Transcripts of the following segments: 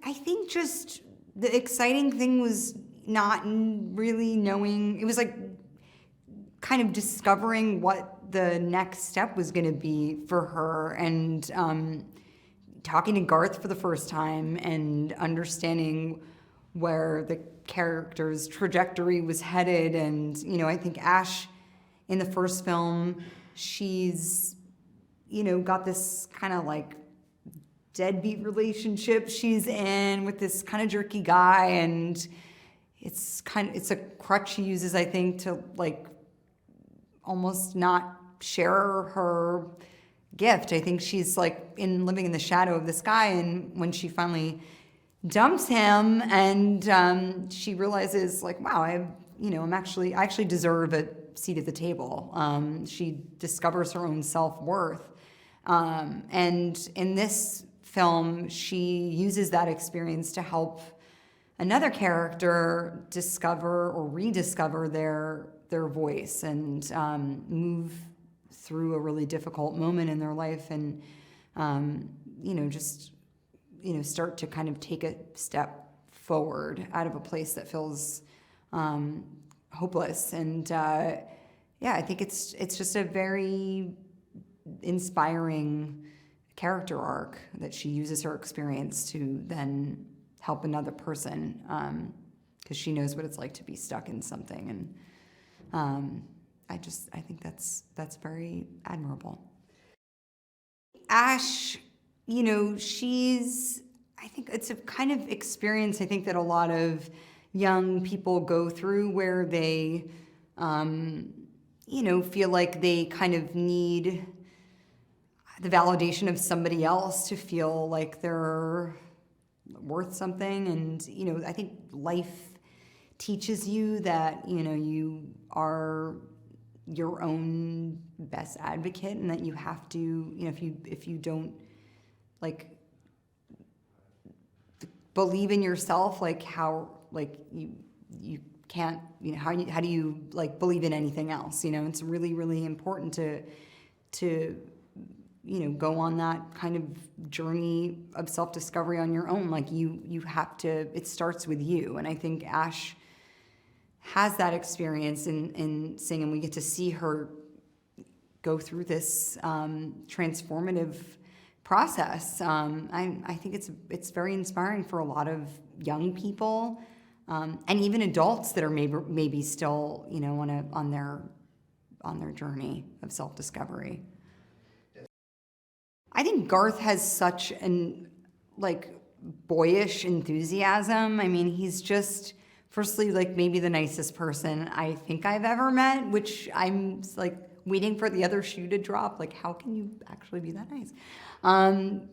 I think just the exciting thing was not really knowing. It was like kind of discovering what the next step was going to be for her, and talking to Garth for the first time and understanding where the character's trajectory was headed. And, I think Ash in the first film, she's, got this kind of like deadbeat relationship she's in with this kind of jerky guy. And it's a crutch she uses, I think, to like almost not share her gift. I think she's like living in the shadow of this guy, and when she finally dumps him and she realizes like, wow, I actually deserve a seat at the table. She discovers her own self-worth. And in this film, she uses that experience to help another character discover or rediscover their voice and move through a really difficult moment in their life, and start to kind of take a step forward out of a place that feels hopeless. And I think it's just a very inspiring character arc that she uses her experience to then help another person, because she knows what it's like to be stuck in something. And I think that's very admirable. Ash, I think it's a kind of experience I think that a lot of young people go through, where they, feel like they kind of need the validation of somebody else to feel like they're worth something. And, I think life teaches you that, you are your own best advocate, and that you have to, if you don't like believe in yourself, like how, like you can't, how do you like believe in anything else? It's really, really important to go on that kind of journey of self-discovery on your own. Like you have to, it starts with you. And I think Ash has that experience in Sing, and we get to see her go through this transformative process. I think it's very inspiring for a lot of young people, and even adults that are maybe still on their journey of self-discovery. I think Garth has such an boyish enthusiasm. I mean, he's just, firstly, like maybe the nicest person I think I've ever met, which I'm like waiting for the other shoe to drop. Like, how can you actually be that nice?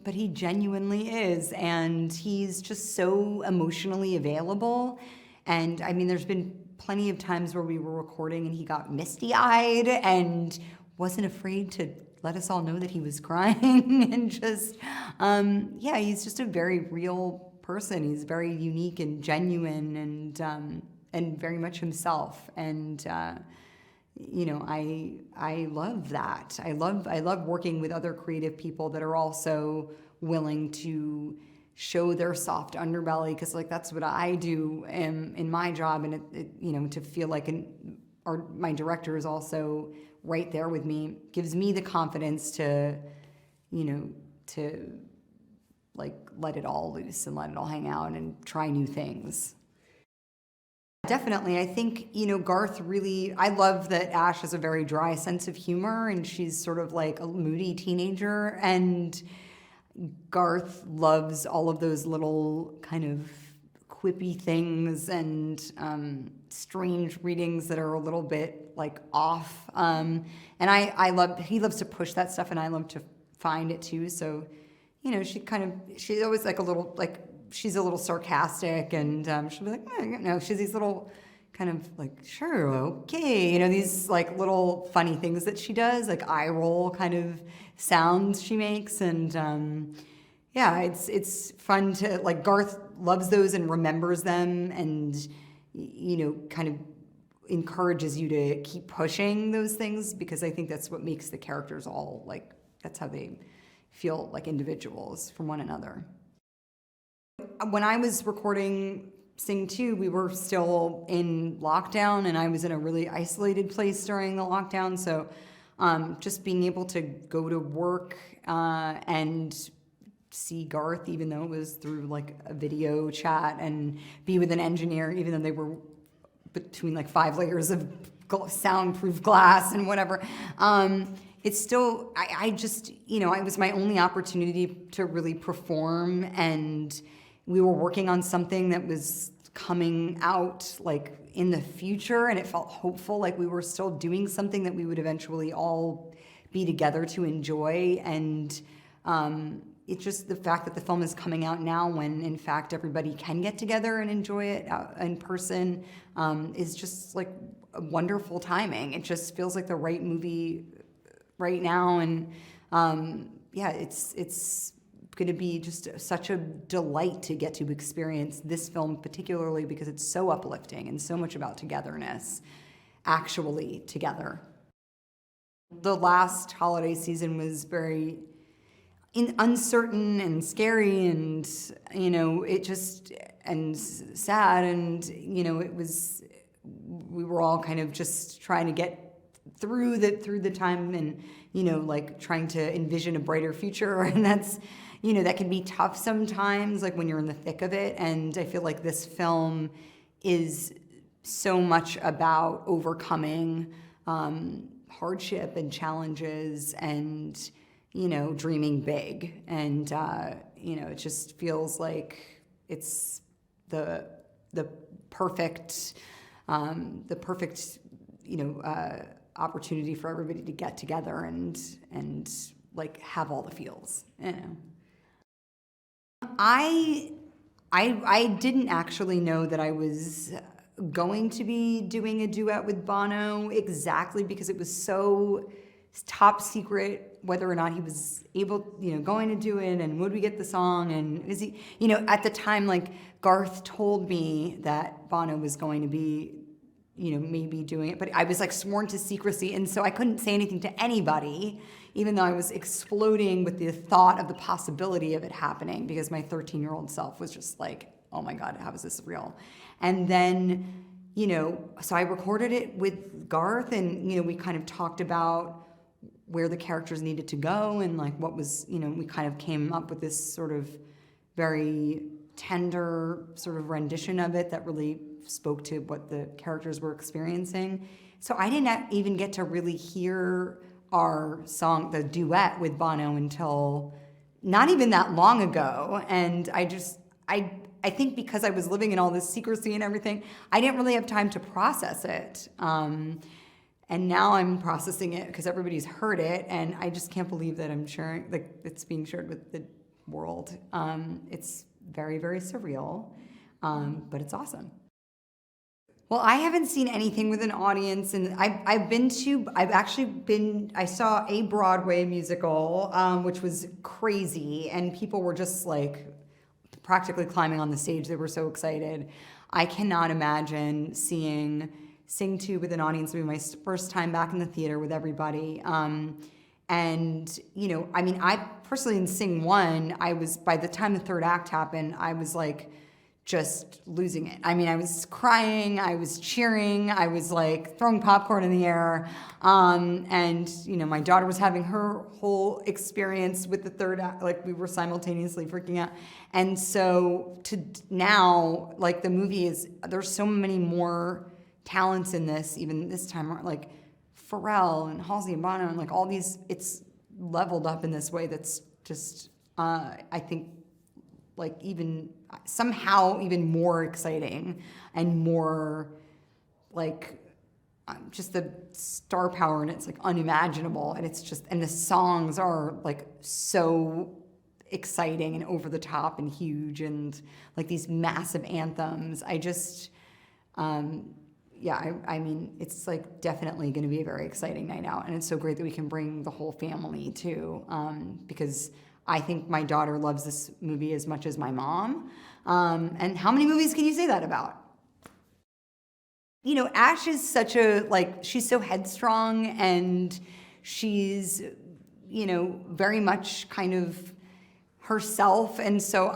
But he genuinely is, and he's just so emotionally available. And I mean, there's been plenty of times where we were recording and he got misty-eyed and wasn't afraid to let us all know that he was crying. And just, he's just a very real person. He's very unique and genuine, and very much himself. And I love that. I love working with other creative people that are also willing to show their soft underbelly, because like that's what I do in my job, and it to feel like my director is also right there with me, gives me the confidence to like let it all loose and let it all hang out and try new things. Definitely. I think, Garth really, I love that Ash has a very dry sense of humor, and she's sort of like a moody teenager, and Garth loves all of those little kind of quippy things and strange readings that are a little bit like off. And he loves to push that stuff, and I love to find it too. So, she's always like a little, like, she's a little sarcastic, and she'll be like, she's these little kind of like, sure, okay, these like little funny things that she does, like eye roll kind of sounds she makes. And it's fun to, like, Garth loves those and remembers them, and kind of encourages you to keep pushing those things, because I think that's what makes the characters all like, that's how they feel like individuals from one another. When I was recording Sing 2, we were still in lockdown, and I was in a really isolated place during the lockdown. So just being able to go to work and see Garth, even though it was through like a video chat, and be with an engineer, even though they were between like 5 layers of soundproof glass and whatever. It's still, I just, it was my only opportunity to really perform, and we were working on something that was coming out like in the future, and it felt hopeful, like we were still doing something that we would eventually all be together to enjoy. And it's just the fact that the film is coming out now, when in fact everybody can get together and enjoy it in person, is just like a wonderful timing. It just feels like the right movie right now. And it's going to be just such a delight to get to experience this film, particularly because it's so uplifting and so much about togetherness, actually together. The last holiday season was very uncertain and scary, and it just, and sad, and we were all kind of just trying to get through the time, and like trying to envision a brighter future. And that's that can be tough sometimes, like when you're in the thick of it. And I feel like this film is so much about overcoming hardship and challenges, and dreaming big. And it just feels like it's the perfect opportunity for everybody to get together and like have all the feels. I didn't actually know that I was going to be doing a duet with Bono, exactly because it was so top secret whether or not he was able, going to do it, and would we get the song, and is he, at the time, like Garth told me that Bono was going to be, maybe doing it, but I was like sworn to secrecy, and so I couldn't say anything to anybody, even though I was exploding with the thought of the possibility of it happening, because my 13-year-old self was just like, oh my God, how is this real? And then, so I recorded it with Garth, and, we kind of talked about where the characters needed to go, and like what was, we kind of came up with this sort of very tender sort of rendition of it that really spoke to what the characters were experiencing. So I didn't even get to really hear our song, the duet with Bono, until not even that long ago. And I think because I was living in all this secrecy and everything, I didn't really have time to process it. And now I'm processing it because everybody's heard it, and I just can't believe that I'm sharing, like it's being shared with the world. It's very, very surreal, but it's awesome. Well, I haven't seen anything with an audience, and I saw a Broadway musical, which was crazy, and people were just like practically climbing on the stage. They were so excited. I cannot imagine seeing Sing 2 with an audience. It would be my first time back in the theater with everybody. I personally in Sing 1, by the time the third act happened, I was like just losing it. I mean, I was crying, I was cheering, I was like throwing popcorn in the air. My daughter was having her whole experience with the third act, like we were simultaneously freaking out. And so to now, like the movie there's so many more talents in this, even this time, like Pharrell and Halsey and Bono and like all these, it's leveled up in this way that's just, I think, like even somehow even more exciting and more like just the star power, and it's like unimaginable, and it's just, and the songs are like so exciting and over the top and huge, and like these massive anthems. I just, I mean, it's like definitely going to be a very exciting night out, and it's so great that we can bring the whole family too, because I think my daughter loves this movie as much as my mom. And how many movies can you say that about? Ash is she's so headstrong, and she's, very much kind of herself. And so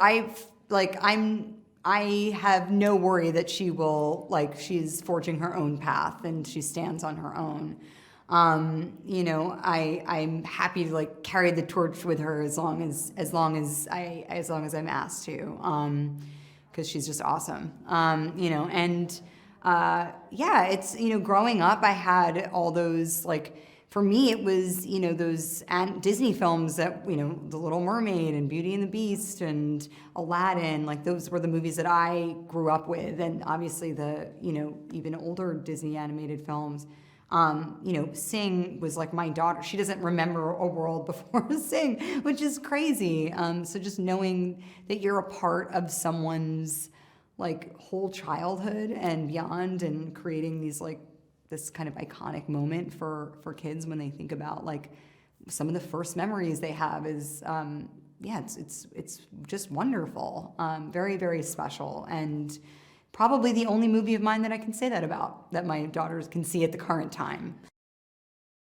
like I have no worry that she will, like, she's forging her own path and she stands on her own. You know, I'm happy to like carry the torch with her as long as I'm asked to, because she's just awesome. You know, and yeah, it's, you know, growing up, I had all those, like, for me, it was, you know, those Disney films that, you know, The Little Mermaid and Beauty and the Beast and Aladdin, like those were the movies that I grew up with. And obviously the, you know, even older Disney animated films. You know, Sing was like my daughter. She doesn't remember a world before Sing, which is crazy. So just knowing that you're a part of someone's like whole childhood and beyond, and creating these like this kind of iconic moment for kids when they think about like some of the first memories they have is yeah, it's just wonderful, very, very special, and probably the only movie of mine that I can say that about, that my daughters can see at the current time.